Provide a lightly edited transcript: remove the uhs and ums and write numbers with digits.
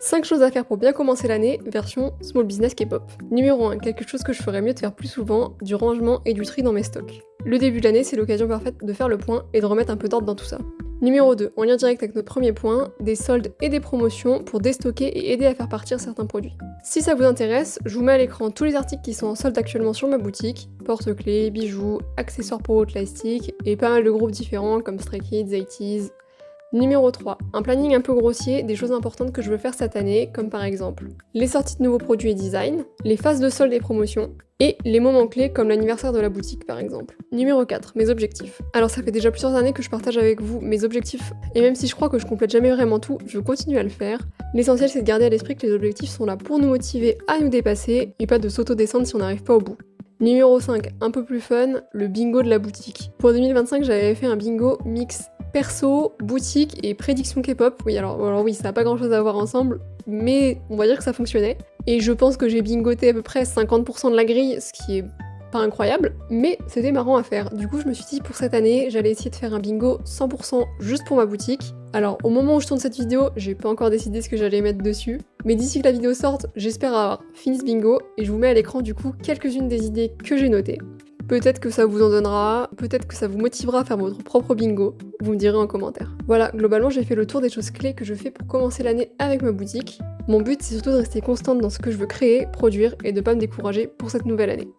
5 choses à faire pour bien commencer l'année, version Small Business K-pop. Numéro 1, quelque chose que je ferais mieux de faire plus souvent, du rangement et du tri dans mes stocks. Le début de l'année, c'est l'occasion parfaite de faire le point et de remettre un peu d'ordre dans tout ça. Numéro 2, en lien direct avec notre premier point, des soldes et des promotions pour déstocker et aider à faire partir certains produits. Si ça vous intéresse, je vous mets à l'écran tous les articles qui sont en solde actuellement sur ma boutique, porte-clés, bijoux, accessoires pour Outlastic et pas mal de groupes différents comme Stray Kids, 80s. Numéro 3, un planning un peu grossier des choses importantes que je veux faire cette année, comme par exemple les sorties de nouveaux produits et designs, les phases de soldes et promotions, et les moments clés comme l'anniversaire de la boutique par exemple. Numéro 4, mes objectifs. Alors ça fait déjà plusieurs années que je partage avec vous mes objectifs, et même si je crois que je complète jamais vraiment tout, je continue à le faire. L'essentiel c'est de garder à l'esprit que les objectifs sont là pour nous motiver à nous dépasser, et pas de s'auto-descendre si on n'arrive pas au bout. Numéro 5, un peu plus fun, le bingo de la boutique. Pour 2025, j'avais fait un bingo mix perso, boutique et prédiction K-pop. Oui, alors oui, ça n'a pas grand chose à voir ensemble, mais on va dire que ça fonctionnait. Et je pense que j'ai bingoté à peu près 50% de la grille, ce qui est pas incroyable, mais c'était marrant à faire. Du coup, je me suis dit pour cette année, j'allais essayer de faire un bingo 100% juste pour ma boutique. Alors, au moment où je tourne cette vidéo, j'ai pas encore décidé ce que j'allais mettre dessus, mais d'ici que la vidéo sorte, j'espère avoir fini ce bingo, et je vous mets à l'écran du coup quelques-unes des idées que j'ai notées. Peut-être que ça vous en donnera, peut-être que ça vous motivera à faire votre propre bingo, vous me direz en commentaire. Voilà, globalement j'ai fait le tour des choses clés que je fais pour commencer l'année avec ma boutique. Mon but c'est surtout de rester constante dans ce que je veux créer, produire et de pas me décourager pour cette nouvelle année.